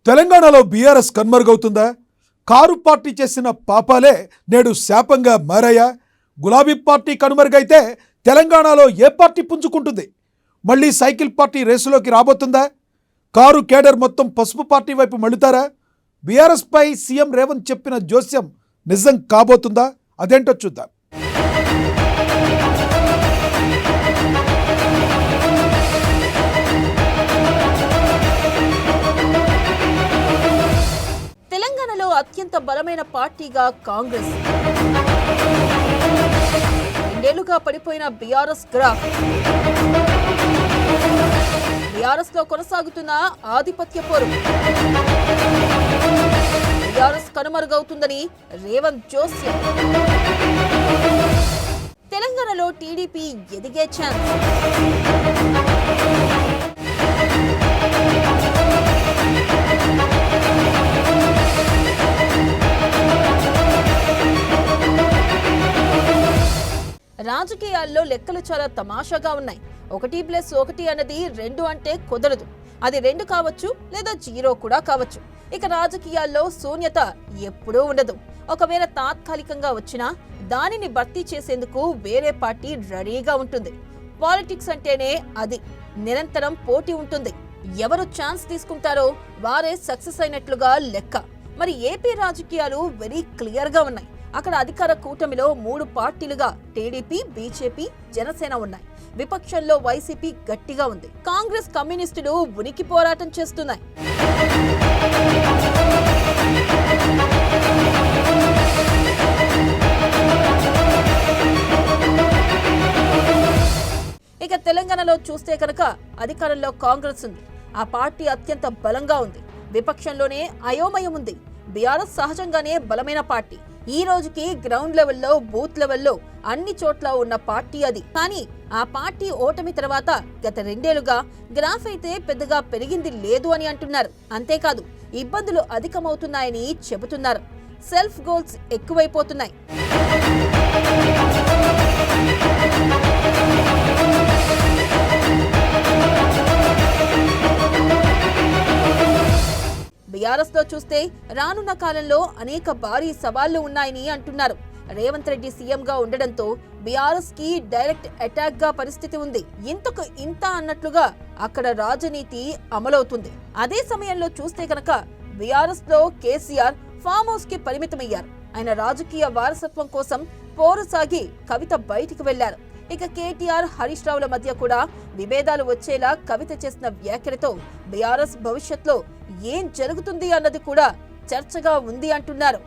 తెలంగాణలో BRS కన్మరుగవుతుందా? Car party చేసిన పాపాలే నేడు శాపంగా మారాయా? గులాబీ పార్టీ కనుమరుగైతే తెలంగాణలో ఏ పార్టీ పుంజుకుంటుంది? మళ్ళీ సైకిల్ పార్టీ రేసులోకి రాబోతుందా? కారు కేడర్ మొత్తం పసుపు పార్టీ వైపు మళ్ళుతారా? బీఆర్ఎస్ పై సీఎం రేవంత్ చెప్పిన జోస్యం నిజం కాబోతుందా? అదేంటో చూద్దాం. తెలంగాణలో అత్యంత బలమైన పార్టీగా కాంగ్రెస్, రెండేళ్లుగా పడిపోయిన బీఆర్ఎస్ గ్రాఫ్, బీఆర్ఎస్ లో కొనసాగుతున్న ఆధిపత్య పోరు, బీఆర్ఎస్ కనుమరుగవుతుందని రేవంత్ జోస్యం, తెలంగాణలో టీడీపీ ఎదిగే ఛాన్స్, రాజకీయాల్లో లెక్కలు చాలా తమాషాగా ఉన్నాయి. 1+1 అన్నది 2 అంటే కుదరదు. అది 2 కావచ్చు, లేదా 0 కూడా కావచ్చు. ఇక రాజకీయాల్లో శూన్యత ఎప్పుడూ ఉండదు. ఒకవేళ తాత్కాలికంగా వచ్చినా దానిని భర్తీ చేసేందుకు వేరే పార్టీ రెడీగా ఉంటుంది. పాలిటిక్స్ అంటేనే అది. నిరంతరం పోటీ ఉంటుంది. ఎవరు ఛాన్స్ తీసుకుంటారో వారే సక్సెస్ అయినట్లుగా లెక్క. మరి ఏపీ రాజకీయాలు వెరీ క్లియర్ గా ఉన్నాయి. అక్కడ అధికార కూటమిలో 3 పార్టీలుగా టీడీపీ, బీజేపీ, జనసేన ఉన్నాయి. విపక్షంలో వైసీపీ గట్టిగా ఉంది. కాంగ్రెస్, కమ్యూనిస్టులు ఉనికి పోరాటం చేస్తున్నాయి. ఇక తెలంగాణలో చూస్తే కనుక అధికారంలో కాంగ్రెస్ ఉంది. ఆ పార్టీ అత్యంత బలంగా ఉంది. విపక్షంలోనే అయోమయం ఉంది. బీఆర్ఎస్ సహజంగానే బలమైన పార్టీ. ఈ రోజుకి గ్రౌండ్ లెవెల్లో, బూత్ లెవెల్లో అన్ని చోట్ల ఉన్న పార్టీ అది. కానీ ఆ పార్టీ ఓటమి తర్వాత గత 2 ఏళ్లుగా గ్రాఫ్ అయితే పెద్దగా పెరిగింది లేదు అని అంటున్నారు. అంతేకాదు, ఇబ్బందులు అధికమవుతున్నాయని చెబుతున్నారు. సెల్ఫ్ గోల్స్ ఎక్కువైపోతున్నాయి. బీఆర్ఎస్ లో చూస్తే రానున్న కాలంలో అనేక భారీ సవాళ్లు ఉన్నాయని అంటున్నారు. రేవంత్ రెడ్డి సీఎం గా ఉండడంతో బీఆర్ఎస్ కి డైరెక్ట్ అటాక్ గా పరిస్థితి ఉంది. ఇంతకు ఇంత అన్నట్లుగా అక్కడ రాజనీతి అమలవుతుంది. అదే సమయంలో చూస్తే కనుక బీఆర్ఎస్ లో కేసీఆర్ ఫామ్ హౌస్ కి పరిమితమయ్యారు. ఆయన రాజకీయ వారసత్వం కోసం పోరు సాగి కవిత బయటికి వెళ్లారు. ఇక కేటీఆర్, హరీష్ రావుల మధ్య కూడా విభేదాలు వచ్చేలా కవిత చేసిన వ్యాఖ్యలతో బీఆర్ఎస్ భవిష్యత్తులో ఏం జరుగుతుంది అన్నది కూడా చర్చగా ఉంది అంటున్నారు.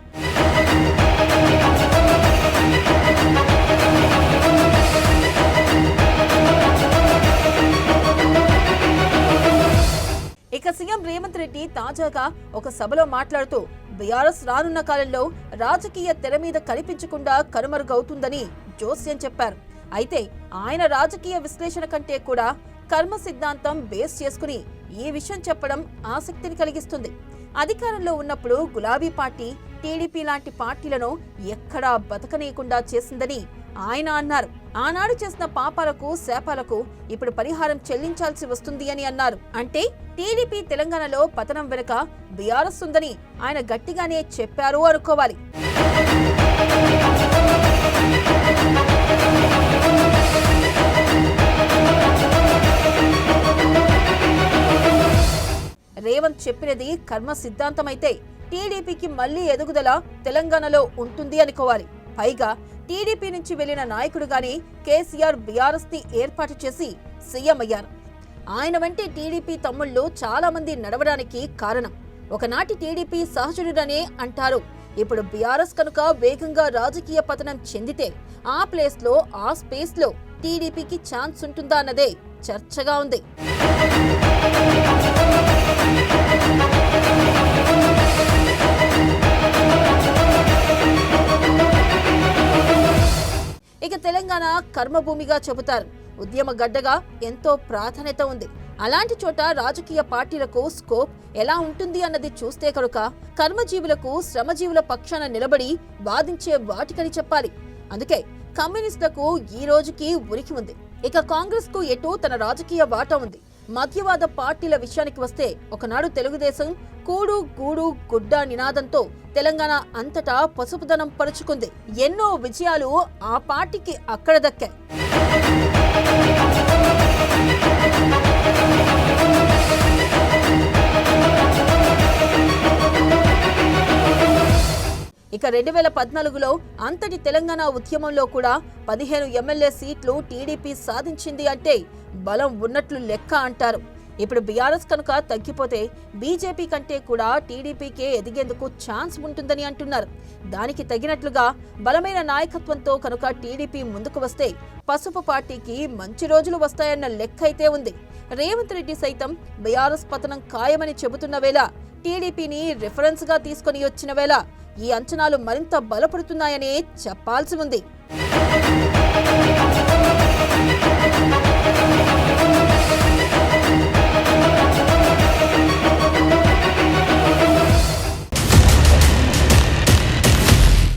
ఇక సీఎం రేవంత్ రెడ్డి తాజాగా ఒక సభలో మాట్లాడుతూ బీఆర్ఎస్ రానున్న కాలంలో రాజకీయ తెర మీద కనిపించకుండా కనుమరుగవుతుందని జోస్యం చెప్పారు. అయితే ఆయన రాజకీయ విశ్లేషణ కంటే కూడా కర్మ సిద్ధాంతం బేస్ చేసుకుని ఈ విషయం చెప్పడం ఆసక్తిని కలిగిస్తుంది. అధికారంలో ఉన్నప్పుడు గులాబీ పార్టీ, టీడీపీ లాంటి పార్టీలను ఎక్కడా బతకనీయకుండా చేసిందని ఆయన అన్నారు. ఆనాడు చేసిన పాపాలకు, శాపాలకు ఇప్పుడు పరిహారం చెల్లించాల్సి వస్తుంది అని అన్నారు. అంటే టీడీపీ తెలంగాణలో పతనం వెనుక బీఆర్ఎస్ ఉందని ఆయన గట్టిగానే చెప్పారు అనుకోవాలి. రేవంత్ చెప్పినది కర్మ సిద్ధాంతమైతే టీడీపీకి మళ్లీ ఎదుగుదల తెలంగాణలో ఉంటుంది అనుకోవాలి. పైగా టీడీపీ నుంచి వెళ్లిన నాయకుడుగానే కేసీఆర్ బీఆర్ఎస్ ని ఏర్పాటు చేసి సీఎం అయ్యారు. ఆయన వెంటే టీడీపీ తమ్ముళ్లు చాలా మంది నడవడానికి కారణం. ఒకనాటి టీడీపీ సహచరుడనే అంటారు. ఇప్పుడు బీఆర్ఎస్ కనుక వేగంగా రాజకీయ పతనం చెందితే ఆ ప్లేస్ లో, ఆ స్పేస్ లో టీడీపీకి ఛాన్స్ ఉంటుందా అన్నదే చర్చగా ఉంది. ఇక తెలంగాణ కర్మభూమిగా చెబుతారు. ఉద్యమ గడ్డగా ఎంతో ప్రాధాన్యత ఉంది. అలాంటి చోట రాజకీయ పార్టీలకు స్కోప్ ఎలా ఉంటుంది అన్నది చూస్తే కనుక కర్మజీవులకు, శ్రమజీవుల పక్షాన నిలబడి వాదించే వాటికని చెప్పాలి. అందుకే కమ్యూనిస్టులకు ఈ రోజుకి ఉనికి ఉంది. ఇక కాంగ్రెస్ కు ఎటూ తన రాజకీయ వాటా ఉంది. మధ్యవాద పార్టీల విషయానికి వస్తే ఒకనాడు తెలుగుదేశం కూడు గూడు గుడ్డ నినాదంతో తెలంగాణ అంతటా పసుపుదనం పరుచుకుంది. ఎన్నో విజయాలు ఆ పార్టీకి అక్కడ దక్కాయి. ఇక 2014లో అంతటి తెలంగాణ ఉద్యమంలో కూడా 15 ఎమ్మెల్యే సీట్లు టీడీపీ సాధించింది అంటే బలం ఉన్నట్లు లెక్క అంటారు. ఇప్పుడు బీఆర్ఎస్ కనుక తగ్గిపోతే బీజేపీ కంటే కూడా టీడీపీకే ఎదిగేందుకు ఛాన్స్ ఉంటుందని అంటున్నారు. దానికి తగినట్లుగా బలమైన నాయకత్వంతో కనుక టీడీపీ ముందుకు వస్తే పసుపు పార్టీకి మంచి రోజులు వస్తాయన్న లెక్క అయితే ఉంది. రేవంత్ రెడ్డి సైతం బీఆర్ఎస్ పతనం ఖాయమని చెబుతున్న వేళ, టీడీపీని రిఫరెన్స్ గా తీసుకుని వచ్చిన వేళ ఈ అంచనాలు మరింత బలపడుతున్నాయనే చెప్పాల్సి ఉంది.